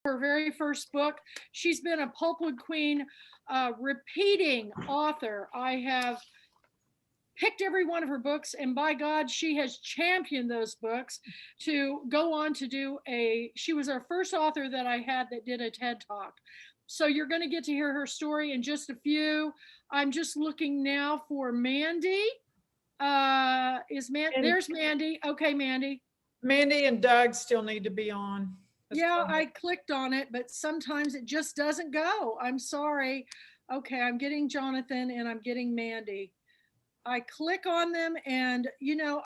her very first book. She's been a Pulpwood Queen repeating author. I have picked every one of her books, and by God, she has championed those books to go on to do she was our first author that I had that did a TED Talk. So you're going to get to hear her story in just a few. I'm just looking now for Mandy. There's Mandy. Okay, Mandy. Mandy and Doug still need to be on. Yeah, I clicked on it, but sometimes it just doesn't go. I'm sorry. Okay, I'm getting Jonathan and I'm getting Mandy. I click on them, and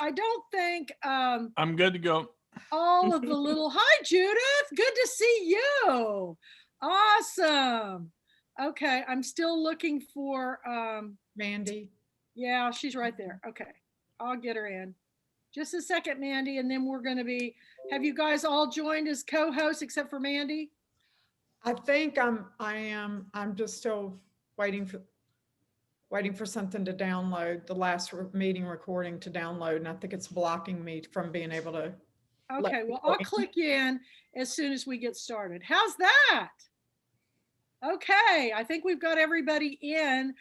I don't think I'm good to go. all of the little hi Judith, good to see you. Awesome. Okay, I'm still looking for Mandy. Yeah, she's right there. Okay, I'll get her in. Just a second, Mandy, and then we're going to be. Have you guys all joined as co-hosts except for Mandy? I think I am. I'm just still waiting for something to download, the last meeting recording to download, and I think it's blocking me from being able to. Okay, well, I'll click you in as soon as we get started. How's that? Okay, I think we've got everybody in.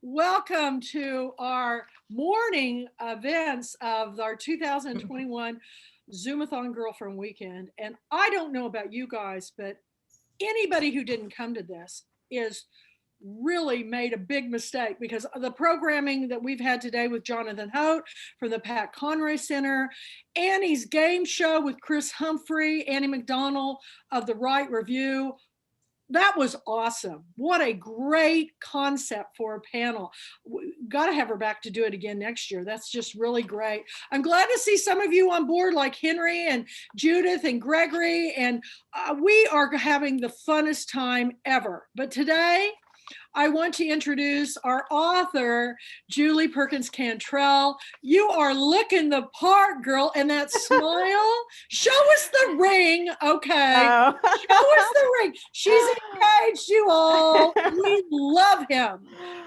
Welcome to our morning events of our 2021 Zoomathon Girlfriend Weekend. And I don't know about you guys, but anybody who didn't come to this is really made a big mistake, because the programming that we've had today with Jonathan Hote from the Pat Conroy Center, Annie's game show with Chris Humphrey, Annie McDonald of the Right Review, that was awesome. What a great concept for a panel. Got to have her back to do it again next year. That's just really great. I'm glad to see some of you on board, like Henry and Judith and Gregory, and we are having the funnest time ever. But today, I want to introduce our author, Julie Perkins Cantrell. You are looking the part, girl, and that smile. Show us the ring, okay? Oh. Show us the ring. She's engaged, you all. We love him.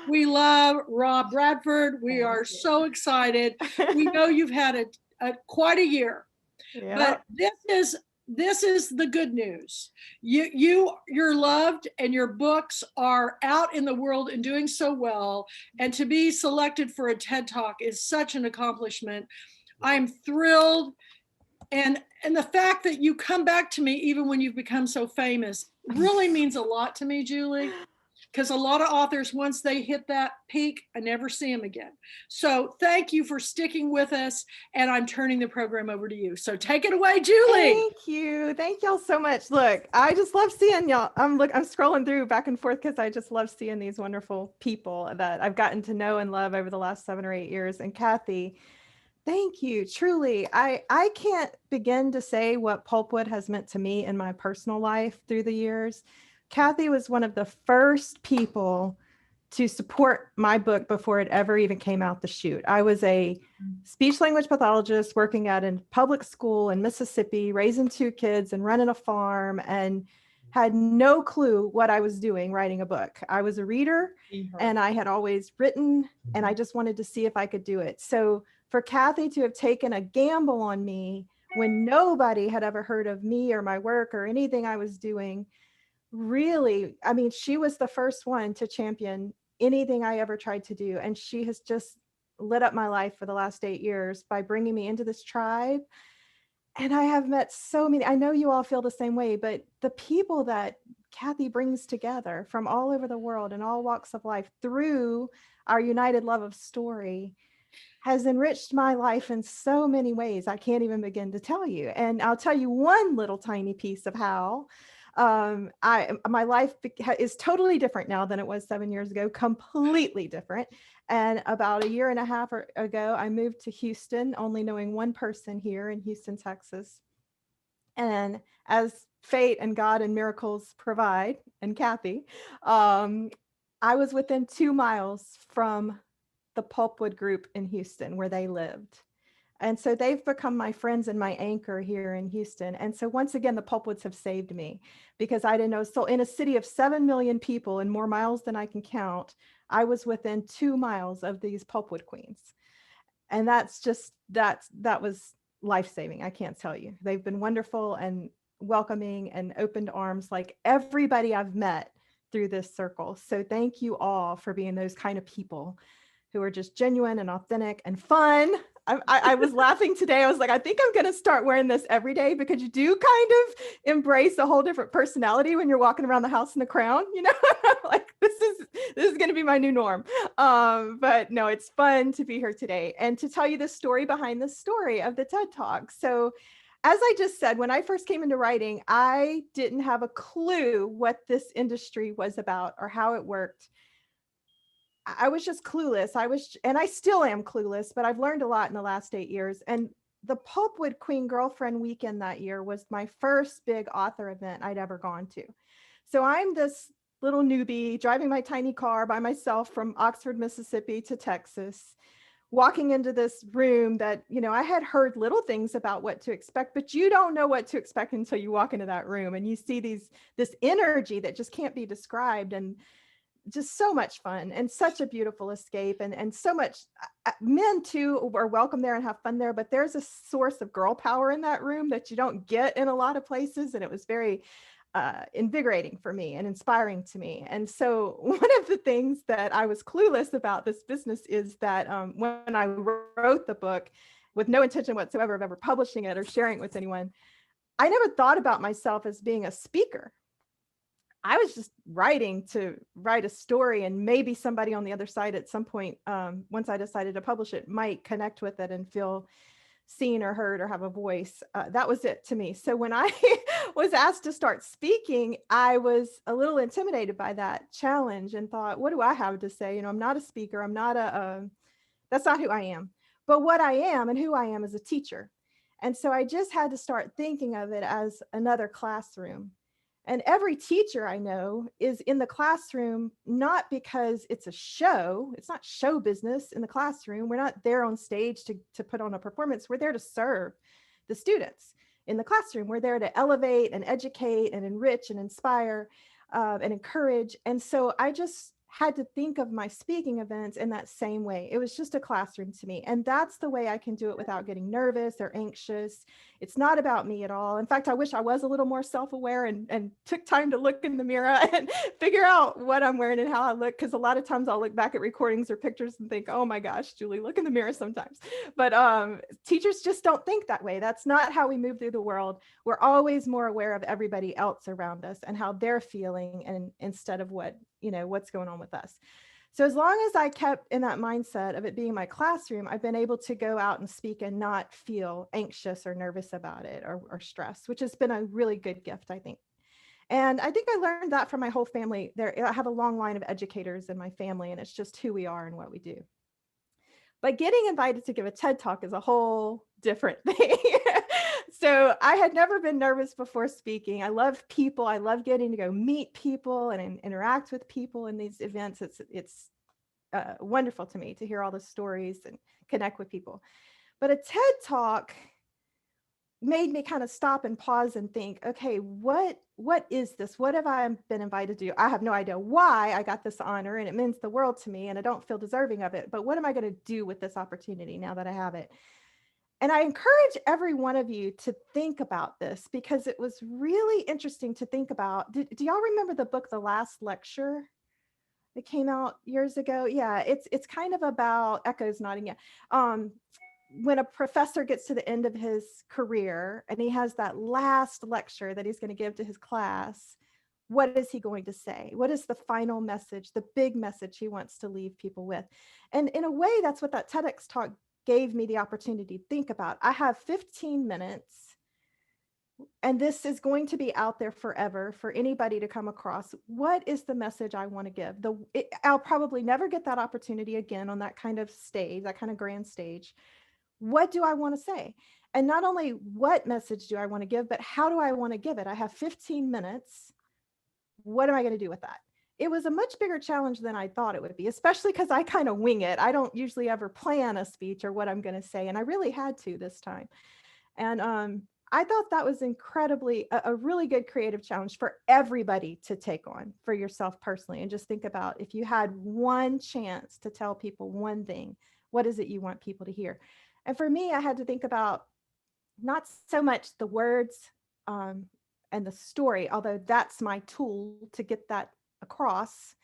We love Rob Bradford. We are so excited. We know you've had quite a year, but this is the good news. You're loved, and your books are out in the world and doing so well. And to be selected for a TED Talk is such an accomplishment. I'm thrilled. And the fact that you come back to me even when you've become so famous really means a lot to me, Julie. Because a lot of authors, once they hit that peak, I never see them again. So thank you for sticking with us, and I'm turning the program over to you. So take it away, Julie. Thank you. Thank y'all so much. Look, I just love seeing y'all. I'm scrolling through back and forth because I just love seeing these wonderful people that I've gotten to know and love over the last 7 or 8 years. And Kathy, thank you. Truly, I can't begin to say what Pulpwood has meant to me in my personal life through the years. Kathy was one of the first people to support my book before it ever even came out the chute. I was a speech language pathologist working at a public school in Mississippi, raising 2 kids and running a farm, and had no clue what I was doing writing a book. I was a reader and I had always written, and I just wanted to see if I could do it. So for Kathy to have taken a gamble on me when nobody had ever heard of me or my work or anything I was doing, really, I mean, she was the first one to champion anything I ever tried to do. And she has just lit up my life for the last 8 years by bringing me into this tribe. And I have met so many, I know you all feel the same way, but the people that Kathy brings together from all over the world and all walks of life through our united love of story has enriched my life in so many ways. I can't even begin to tell you. And I'll tell you one little tiny piece of how. My life is totally different now than it was 7 years ago, completely different. And about 1.5 years ago, I moved to Houston, only knowing one person here in Houston, Texas. And as fate and God and miracles provide, and Kathy, I was within 2 miles from the Pulpwood group in Houston where they lived. And so they've become my friends and my anchor here in Houston. And so once again, the Pulpwoods have saved me, because I didn't know. So in a city of 7 million people and more miles than I can count, I was within 2 miles of these Pulpwood queens. And that was life-saving. I can't tell you. They've been wonderful. And welcoming and opened arms like everybody I've met through this circle. So thank you all for being those kind of people who are just genuine and authentic and fun. I was laughing today. I was like, I think I'm going to start wearing this every day, because you do kind of embrace a whole different personality when you're walking around the house in the crown, you know, like this is going to be my new norm. But no, it's fun to be here today and to tell you the story behind the story of the TED Talk. So as I just said, when I first came into writing, I didn't have a clue what this industry was about or how it worked. I was just clueless. And I still am clueless, but I've learned a lot in the last 8 years. And the Pulpwood Queen Girlfriend Weekend that year was my first big author event I'd ever gone to. So I'm this little newbie driving my tiny car by myself from Oxford, Mississippi to Texas, walking into this room that, you know, I had heard little things about what to expect, but you don't know what to expect until you walk into that room and you see this energy that just can't be described. And just so much fun and such a beautiful escape, and so much men too are welcome there and have fun there, but there's a source of girl power in that room that you don't get in a lot of places. And it was very invigorating for me and inspiring to me. And so one of the things that I was clueless about this business is that when I wrote the book with no intention whatsoever of ever publishing it or sharing it with anyone, I never thought about myself as being a speaker. I was just writing to write a story, and maybe somebody on the other side at some point, once I decided to publish it, might connect with it and feel seen or heard or have a voice. That was it to me. So when I was asked to start speaking, I was a little intimidated by that challenge and thought, what do I have to say? You know, I'm not a speaker. I'm not that's not who I am. But what I am and who I am is a teacher. And so I just had to start thinking of it as another classroom. And every teacher I know is in the classroom, not because it's a show. It's not show business in the classroom. We're not there on stage to put on a performance. We're there to serve the students in the classroom. We're there to elevate and educate and enrich and inspire and encourage. And so I just had to think of my speaking events in that same way. It was just a classroom to me. And that's the way I can do it without getting nervous or anxious. It's not about me at all. In fact, I wish I was a little more self-aware and took time to look in the mirror and figure out what I'm wearing and how I look. Because a lot of times I'll look back at recordings or pictures and think, oh my gosh, Julie, look in the mirror sometimes. But teachers just don't think that way. That's not how we move through the world. We're always more aware of everybody else around us and how they're feeling, and instead of what's going on with us. So as long as I kept in that mindset of it being my classroom, I've been able to go out and speak and not feel anxious or nervous about it or stressed, which has been a really good gift, I think. And I think I learned that from my whole family. I have a long line of educators in my family, and it's just who we are and what we do. But getting invited to give a TED Talk is a whole different thing. So I had never been nervous before speaking. I love people. I love getting to go meet people and interact with people in these events. It's wonderful to me to hear all the stories and connect with people. But a TED Talk made me kind of stop and pause and think, okay, what is this? What have I been invited to do? I have no idea why I got this honor, and it means the world to me, and I don't feel deserving of it. But what am I going to do with this opportunity now that I have it? And I encourage every one of you to think about this, because it was really interesting to think about. Do y'all remember the book, The Last Lecture? It came out years ago. Yeah, it's kind of about Echo's nodding. Yeah. When a professor gets to the end of his career and he has that last lecture that he's going to give to his class, what is he going to say? What is the final message, the big message he wants to leave people with? And in a way, that's what that TEDx talk gave me the opportunity to think about. I have 15 minutes, and this is going to be out there forever for anybody to come across. What is the message I want to give? I'll probably never get that opportunity again on that kind of stage, that kind of grand stage. What do I want to say? And not only what message do I want to give, but how do I want to give it? I have 15 minutes. What am I going to do with that? It was a much bigger challenge than I thought it would be, especially because I kind of wing it. I don't usually ever plan a speech or what I'm going to say. And I really had to this time. And I thought that was incredibly a really good creative challenge for everybody to take on for yourself personally. And just think about, if you had one chance to tell people one thing, what is it you want people to hear? And for me, I had to think about not so much the words, and the story, although that's my tool to get that across.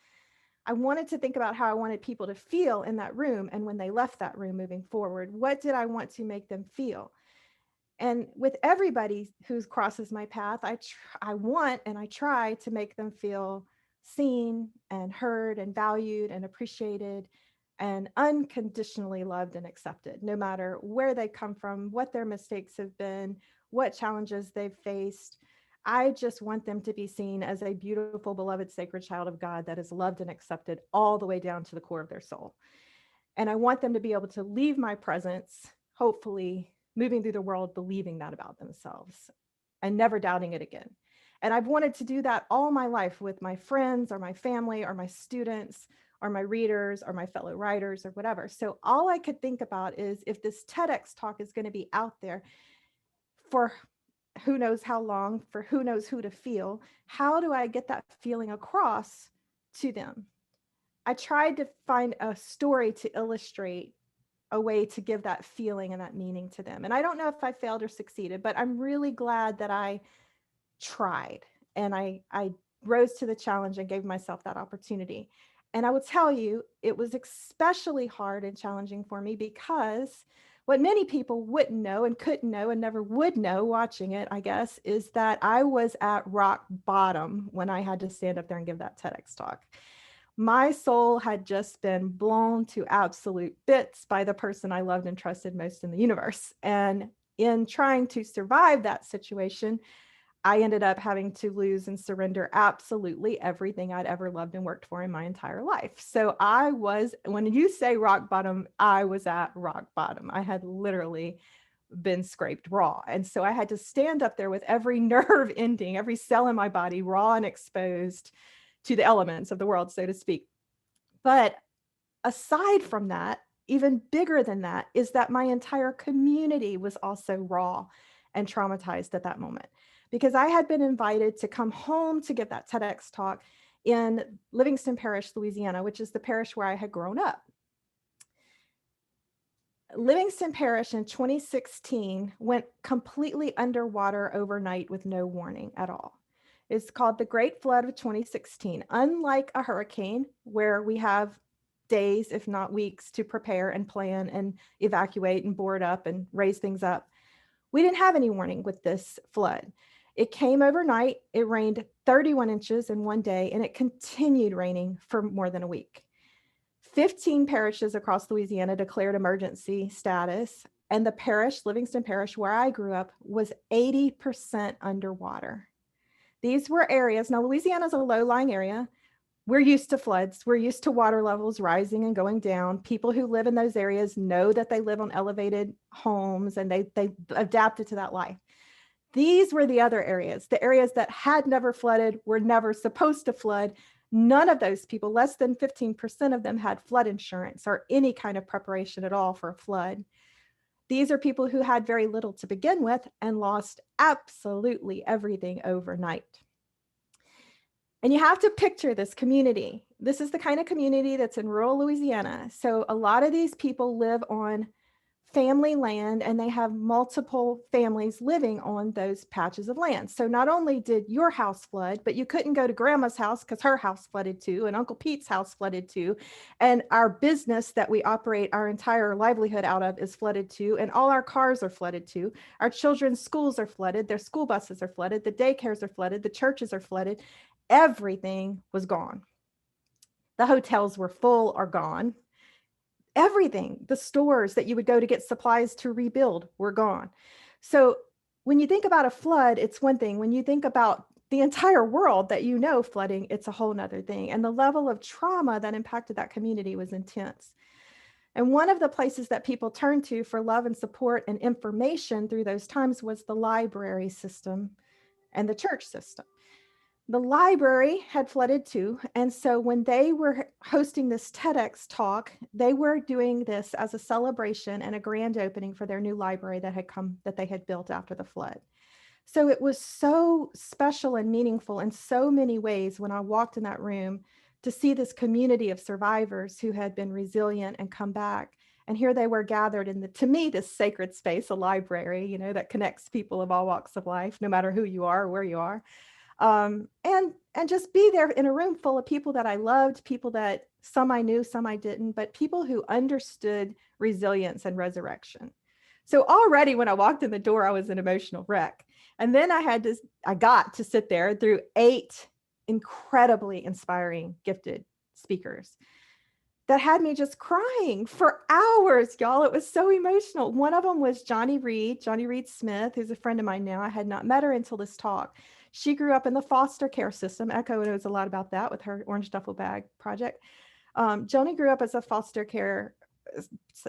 I wanted to think about how I wanted people to feel in that room. And when they left that room moving forward, what did I want to make them feel? And with everybody who crosses my path, I want and I try to make them feel seen and heard and valued and appreciated and unconditionally loved and accepted, no matter where they come from, what their mistakes have been, what challenges they've faced. I just want them to be seen as a beautiful, beloved, sacred child of God that is loved and accepted all the way down to the core of their soul. And I want them to be able to leave my presence, hopefully moving through the world, believing that about themselves and never doubting it again. And I've wanted to do that all my life with my friends or my family or my students or my readers or my fellow writers or whatever. So all I could think about is, if this TEDx talk is going to be out there for who knows how long, for who knows who to feel, how do I get that feeling across to them? I tried to find a story to illustrate a way to give that feeling and that meaning to them. And I don't know if I failed or succeeded, but I'm really glad that I tried and I rose to the challenge and gave myself that opportunity. And I will tell you, it was especially hard and challenging for me because what many people wouldn't know and couldn't know and never would know watching it, I guess, is that I was at rock bottom when I had to stand up there and give that TEDx talk. My soul had just been blown to absolute bits by the person I loved and trusted most in the universe. And in trying to survive that situation, I ended up having to lose and surrender absolutely everything I'd ever loved and worked for in my entire life. So I was, when you say rock bottom, I was at rock bottom. I had literally been scraped raw. And so I had to stand up there with every nerve ending, every cell in my body raw and exposed to the elements of the world, so to speak. But aside from that, even bigger than that, is that my entire community was also raw and traumatized at that moment, because I had been invited to come home to give that TEDx talk in Livingston Parish, Louisiana, which is the parish where I had grown up. Livingston Parish in 2016 went completely underwater overnight with no warning at all. It's called the Great Flood of 2016. Unlike a hurricane, where we have days, if not weeks, to prepare and plan and evacuate and board up and raise things up, we didn't have any warning with this flood. It came overnight. It rained 31 inches in one day, and it continued raining for more than a week. 15 parishes across Louisiana declared emergency status, and the parish, Livingston Parish, where I grew up, was 80% underwater. These were areas, now Louisiana is a low-lying area. We're used to floods. We're used to water levels rising and going down. People who live in those areas know that they live on elevated homes and they adapted to that life. These were the other areas, the areas that had never flooded, were never supposed to flood. None of those people, less than 15% of them, had flood insurance or any kind of preparation at all for a flood. These are people who had very little to begin with and lost absolutely everything overnight. And you have to picture this community. This is the kind of community that's in rural Louisiana. So a lot of these people live on family land, and they have multiple families living on those patches of land. So not only did your house flood, but you couldn't go to grandma's house because her house flooded too, and Uncle Pete's house flooded too. And our business that we operate our entire livelihood out of is flooded too. And all our cars are flooded too. Our children's schools are flooded. Their school buses are flooded. The daycares are flooded. The churches are flooded. Everything was gone. The hotels were full or gone. Everything, the stores that you would go to get supplies to rebuild were gone. So when you think about a flood, it's one thing. When you think about the entire world that you know flooding, it's a whole nother thing. And the level of trauma that impacted that community was intense. And one of the places that people turned to for love and support and information through those times was the library system and the church system. The library had flooded too. And so when they were hosting this TEDx talk, they were doing this as a celebration and a grand opening for their new library that they had built after the flood. So it was so special and meaningful in so many ways when I walked in that room to see this community of survivors who had been resilient and come back And here they were gathered in to me, this sacred space, a library, you know, that connects people of all walks of life, no matter who you are or where you are. And just be there in a room full of people that I loved, people that some I knew, some I didn't, but people who understood resilience and resurrection. So already when I walked in the door, I was an emotional wreck. And then I got to sit there through 8 incredibly inspiring, gifted speakers that had me just crying for hours, y'all. It was so emotional. One of them was Johnny Reed Smith, who's a friend of mine now. I had not met her until this talk. She grew up in the foster care system. Echo knows a lot about that with her Orange Duffel Bag project. Joni grew up as a foster care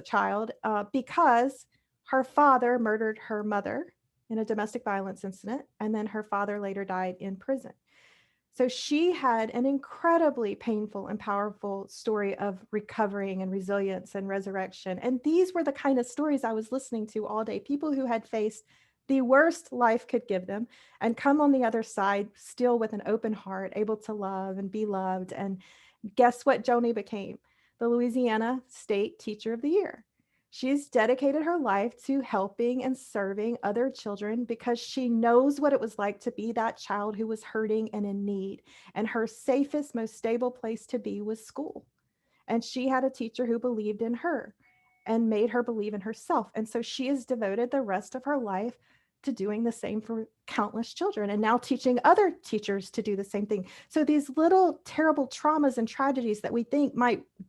child because her father murdered her mother in a domestic violence incident, and then her father later died in prison. So she had an incredibly painful and powerful story of recovering and resilience and resurrection. And these were the kind of stories I was listening to all day. People who had faced the worst life could give them and come on the other side still with an open heart, able to love and be loved. And guess what Joni became? The Louisiana State Teacher of the Year. She's dedicated her life to helping and serving other children because she knows what it was like to be that child who was hurting and in need. And her safest, most stable place to be was school. And she had a teacher who believed in her and made her believe in herself. And so she has devoted the rest of her life to doing the same for countless children and now teaching other teachers to do the same thing. So these little terrible traumas and tragedies that we think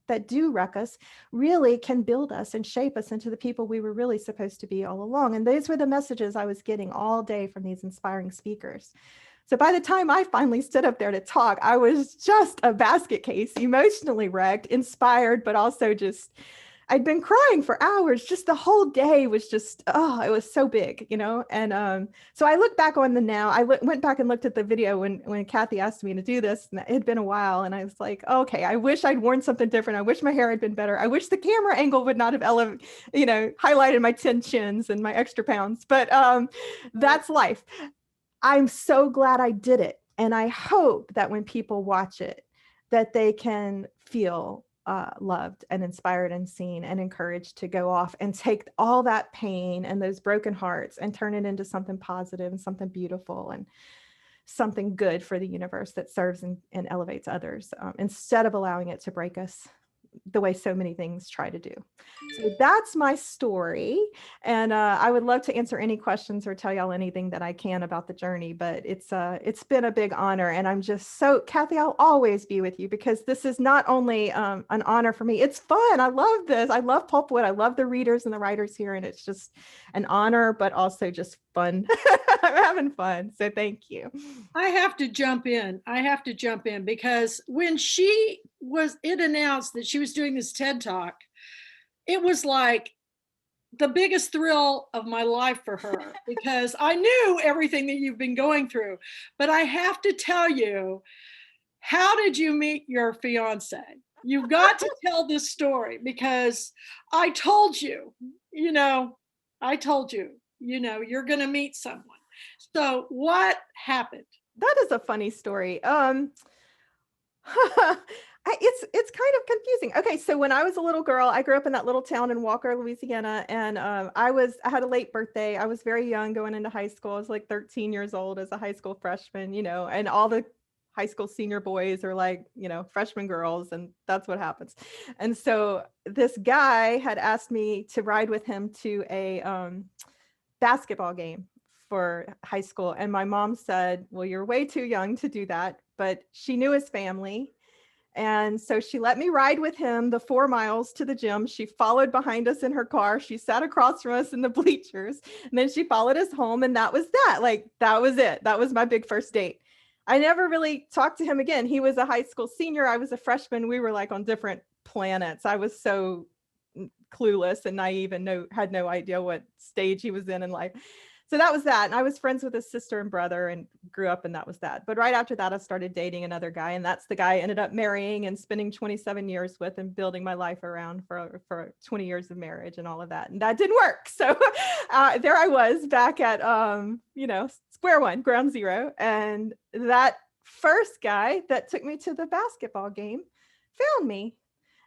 that do wreck us really can build us and shape us into the people we were really supposed to be all along. And those were the messages I was getting all day from these inspiring speakers. So by the time I finally stood up there to talk, I was just a basket case, emotionally wrecked, inspired, but also just I'd been crying for hours. Just the whole day was just, it was so big, you know? And so I look back on went back and looked at the video when Kathy asked me to do this, and it had been a while. And I was like, okay, I wish I'd worn something different. I wish my hair had been better. I wish the camera angle would not have highlighted my 10 chins and my extra pounds, but that's life. I'm so glad I did it. And I hope that when people watch it, that they can feel loved and inspired and seen and encouraged to go off and take all that pain and those broken hearts and turn it into something positive and something beautiful and something good for the universe that serves and elevates others instead of allowing it to break us the way so many things try to do. So that's my story. And I would love to answer any questions or tell y'all anything that I can about the journey, but it's been a big honor. And I'm just so, Kathy, I'll always be with you because this is not only an honor for me, it's fun. I love this. I love Pulpwood. I love the readers and the writers here. And it's just an honor, but also just fun. I'm having fun. So thank you. I have to jump in because when it announced that she was doing this TED Talk, it was like the biggest thrill of my life for her because I knew everything that you've been going through. But I have to tell you, how did you meet your fiance? You've got to tell this story because I told you, you're going to meet someone. So what happened? That is a funny story. It's kind of confusing. Okay, so when I was a little girl, I grew up in that little town in Walker, Louisiana, and I had a late birthday. I was very young going into high school. I was like 13 years old as a high school freshman, and all the high school senior boys are like, freshman girls, and that's what happens. And so this guy had asked me to ride with him to a basketball game for high school. And my mom said, well, you're way too young to do that. But she knew his family. And so she let me ride with him the 4 miles to the gym. She followed behind us in her car. She sat across from us in the bleachers. And then she followed us home. And that was that. Like, that was it. That was my big first date. I never really talked to him again. He was a high school senior. I was a freshman. We were like on different planets. I was so clueless and naive and had no idea what stage he was in life. So that was that. And I was friends with his sister and brother and grew up, and that was that. But right after that, I started dating another guy, and that's the guy I ended up marrying and spending 27 years with and building my life around for 20 years of marriage and all of that. And that didn't work. So there I was back at, square one, ground zero. And that first guy that took me to the basketball game found me.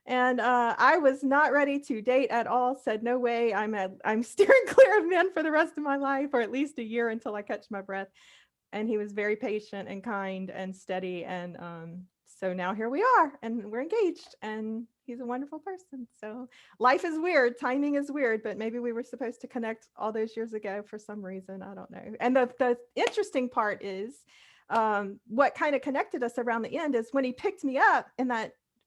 And I was not ready to date at all. Said, no way. I'm steering clear of men for the rest of my life, or at least a year until I catch my breath. And he was very patient and kind and steady. And so now here we are, and we're engaged, and he's a wonderful person. So life is weird. Timing is weird, but maybe we were supposed to connect all those years ago for some reason. I don't know. And the interesting part is what kind of connected us around the end is when he picked me up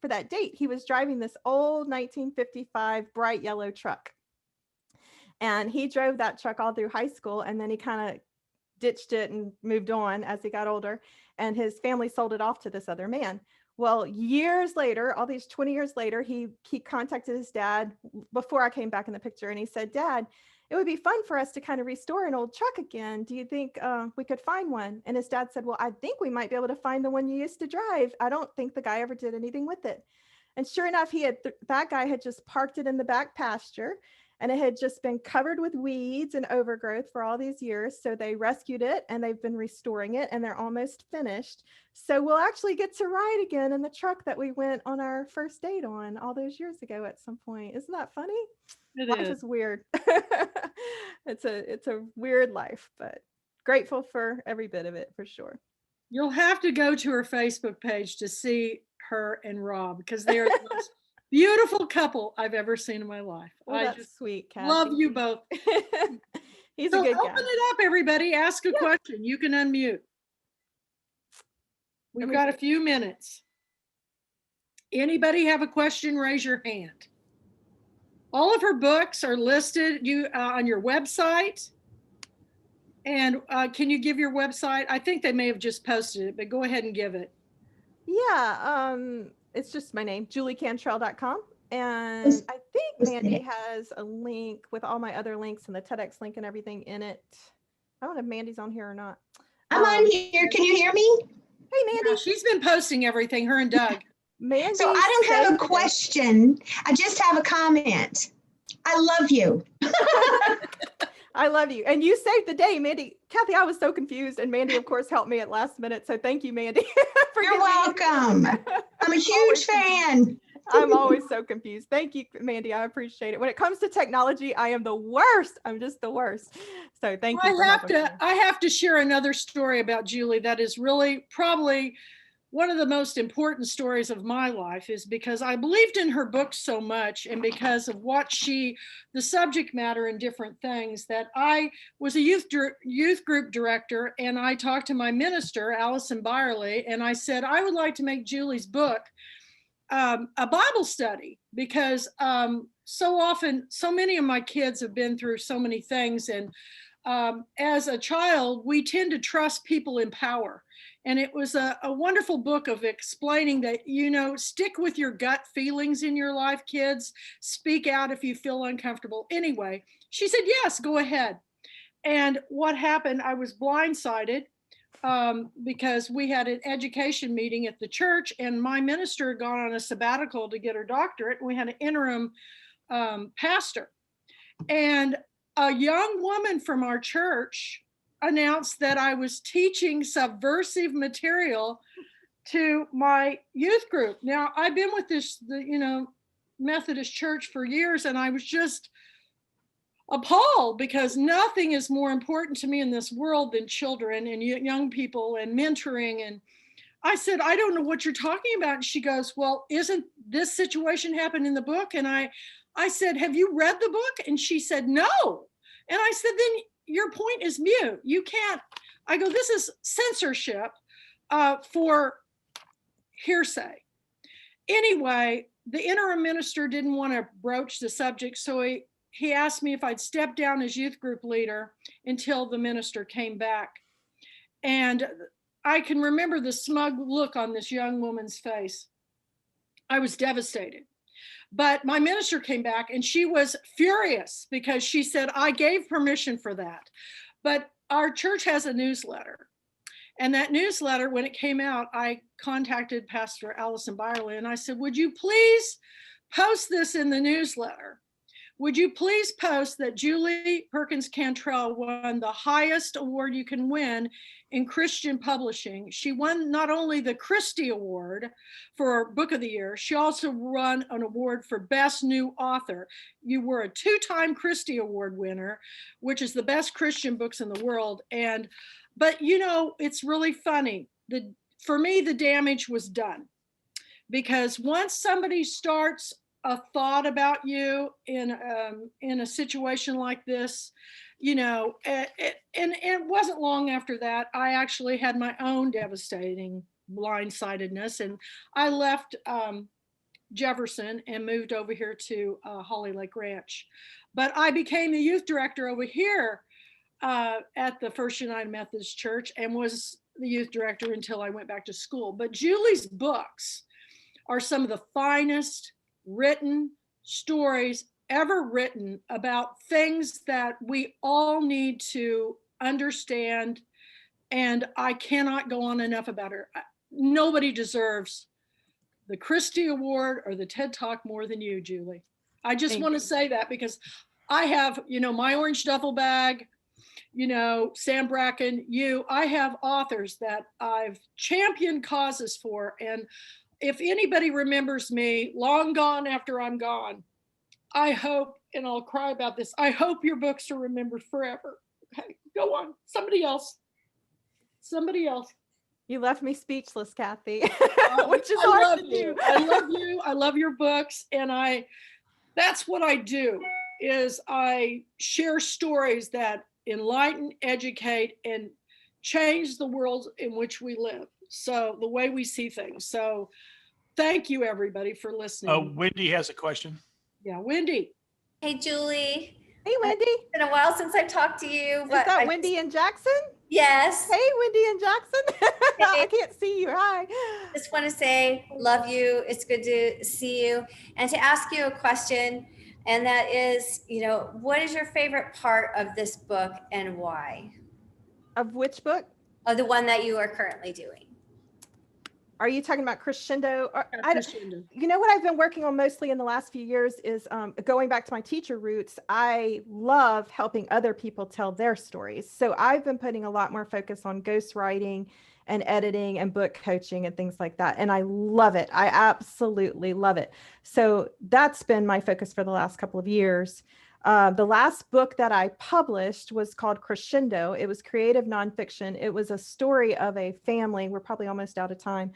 for that date, he was driving this old 1955 bright yellow truck. And he drove that truck all through high school, and then he kind of ditched it and moved on as he got older, and his family sold it off to this other man. Well, years later, all these 20 years later, he contacted his dad before I came back in the picture, and he said, Dad, it would be fun for us to kind of restore an old truck again. Do you think we could find one? And his dad said, well, I think we might be able to find the one you used to drive. I don't think the guy ever did anything with it. And sure enough, that guy had just parked it in the back pasture, and it had just been covered with weeds and overgrowth for all these years. So they rescued it, and they've been restoring it, and they're almost finished. So we'll actually get to ride again in the truck that we went on our first date on all those years ago at some point. Isn't that funny? Life is weird. It's a weird life, but grateful for every bit of it, for sure. You'll have to go to her Facebook page to see her and Rob, because they are the most beautiful couple I've ever seen in my life. Well, that's just sweet, Kathy. Love you both. He's a good guy. Open it up, everybody. Ask a question. You can unmute. We've got a few minutes. Anybody have a question? Raise your hand. All of her books are listed on your website. And can you give your website? I think they may have just posted it, but go ahead and give it. Yeah, it's just my name, juliecantrell.com. And I think Mandy has a link with all my other links and the TEDx link and everything in it. I don't know if Mandy's on here or not. I'm on here. Can you hear me? Hey, Mandy. Yeah, she's been posting everything, her and Doug. Mandy, so I don't have a question. I just have a comment. I love you. I love you. And you saved the day, Mandy. Kathy, I was so confused. And Mandy, of course, helped me at last minute. So thank you, Mandy. You're welcome. I'm a huge fan. I'm always so confused. Thank you, Mandy. I appreciate it. When it comes to technology, I am the worst. I'm just the worst. So thank you. I have to share another story about Julie that is really probably one of the most important stories of my life, is because I believed in her books so much, and because of the subject matter and different things, that I was a youth group director, and I talked to my minister, Allison Byerly, and I said, I would like to make Julie's book a Bible study, because so often, so many of my kids have been through so many things, and as a child, we tend to trust people in power. And it was a wonderful book of explaining that, stick with your gut feelings in your life, kids. Speak out if you feel uncomfortable. Anyway, she said, yes, go ahead. And what happened, I was blindsided because we had an education meeting at the church, and my minister had gone on a sabbatical to get her doctorate, and we had an interim pastor. And a young woman from our church announced that I was teaching subversive material to my youth group. Now, I've been with the Methodist Church for years, and I was just appalled, because nothing is more important to me in this world than children and young people and mentoring. And I said, I don't know what you're talking about. And she goes, well, isn't this situation happen in the book? And I said, have you read the book? And she said, no. And I said, then your point is mute. You can't. I go, this is censorship for hearsay. Anyway, the interim minister didn't want to broach the subject, so he asked me if I'd step down as youth group leader until the minister came back. And I can remember the smug look on this young woman's face. I was devastated. But my minister came back, and she was furious, because she said, I gave permission for that. But our church has a newsletter. And that newsletter, when it came out, I contacted Pastor Allison Byerly, and I said, would you please post this in the newsletter? would you please post that Julie Perkins Cantrell won the highest award you can win in Christian publishing? She won not only the Christie Award for Book of the Year, she also won an award for Best New Author. You were a 2-time Christie Award winner, which is the best Christian books in the world. But you know, it's really funny. For me, the damage was done, because once somebody starts a thought about you in a situation like this, you know, and it wasn't long after that, I actually had my own devastating blindsidedness, and I left Jefferson and moved over here to Holly Lake Ranch. But I became the youth director over here at the First United Methodist Church, and was the youth director until I went back to school. But Julie's books are some of the finest written stories ever written about things that we all need to understand. And I cannot go on enough about her. Nobody deserves the Christie Award or the TED Talk more than you, Julie. I just want to say that, because I have, you know, My Orange Duffel Bag, you know, Sam Bracken, I have authors that I've championed causes for. And if anybody remembers me long gone after I'm gone, I hope, and I'll cry about this, I hope your books are remembered forever. Okay, go on. Somebody else. You left me speechless, Kathy, Oh, which is I hard love to you. do. I love you. I love your books. And that's what I do, is I share stories that enlighten, educate, and change the world in which we live. So the way we see things. So thank you, everybody, for listening. Wendy has a question. Yeah, Wendy. Hey, Julie. Hey, Wendy. It's been a while since I've talked to you. Is that Wendy and Jackson? Yes. Hey, Wendy and Jackson. I can't see you. Hi. Just want to say, love you. It's good to see you. And to ask you a question, and that is, you know, what is your favorite part of this book and why? Of which book? Of the one that you are currently doing. Are you talking about Crescendo? Crescendo. You know what I've been working on mostly in the last few years is going back to my teacher roots. I love helping other people tell their stories. So I've been putting a lot more focus on ghostwriting and editing and book coaching and things like that. And I love it. I absolutely love it. So that's been my focus for the last couple of years. The last book that I published was called Crescendo. It was creative nonfiction. It was a story of a family, we're probably almost out of time,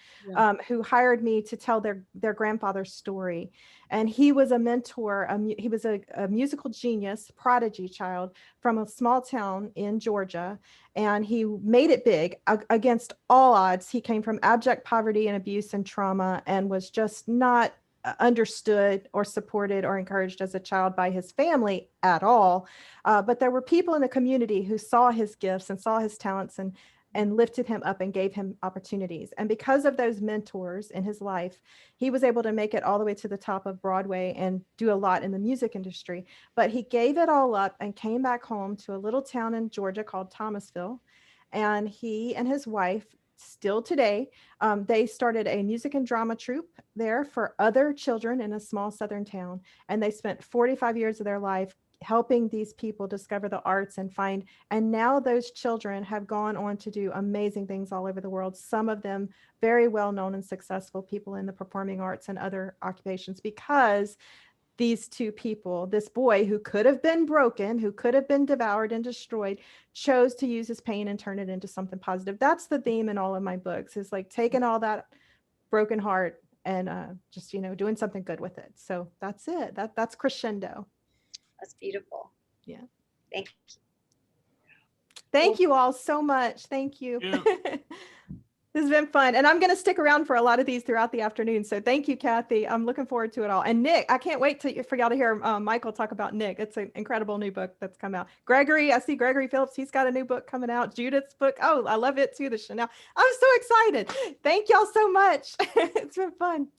who hired me to tell their grandfather's story. And he was a mentor. He was a musical genius, prodigy child from a small town in Georgia. And he made it big against all odds. He came from abject poverty and abuse and trauma, and was just not understood or supported or encouraged as a child by his family at all. But there were people in the community who saw his gifts and saw his talents and lifted him up and gave him opportunities. And because of those mentors in his life, he was able to make it all the way to the top of Broadway and do a lot in the music industry. But he gave it all up and came back home to a little town in Georgia called Thomasville. And he and his wife, still today, they started a music and drama troupe there for other children in a small southern town. And they spent 45 years of their life helping these people discover the arts and now those children have gone on to do amazing things all over the world. Some of them very well known and successful people in the performing arts and other occupations, because these two people, this boy who could have been broken, who could have been devoured and destroyed, chose to use his pain and turn it into something positive. That's the theme in all of my books, is like taking all that broken heart and just, doing something good with it. So that's it. That's Crescendo. That's beautiful. Yeah. Thank you. Thank you all so much. Thank you. Yeah. This has been fun. And I'm going to stick around for a lot of these throughout the afternoon. So thank you, Kathy. I'm looking forward to it all. And Nick, I can't wait for y'all to hear Michael talk about Nick. It's an incredible new book that's come out. Gregory, I see Gregory Phillips. He's got a new book coming out. Judith's book. Oh, I love it too. The Chanel. I'm so excited. Thank y'all so much. It's been fun.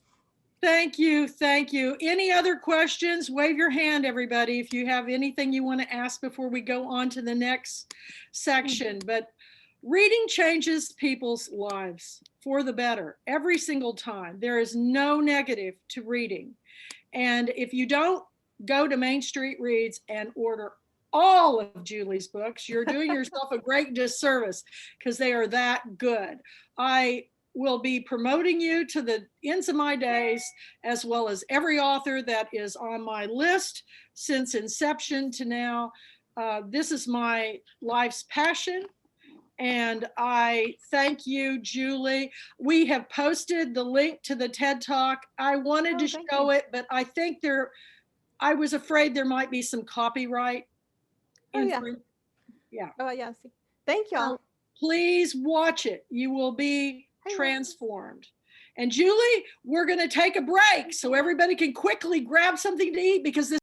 Thank you. Thank you. Any other questions? Wave your hand, everybody, if you have anything you want to ask before we go on to the next section. But reading changes people's lives for the better every single time. There is no negative to reading. And if you don't go to Main Street Reads and order all of Julie's books. You're doing yourself a great disservice because they are that good. I will be promoting you to the ends of my days, as well as every author that is on my list since inception to now. This is my life's passion. And I thank you, Julie. We have posted the link to the TED Talk. I wanted to show it, but I think I was afraid there might be some copyright. Oh, yeah. Yeah. Oh, yeah. See. Thank y'all. Please watch it. You will be transformed. And Julie, we're going to take a break so everybody can quickly grab something to eat because this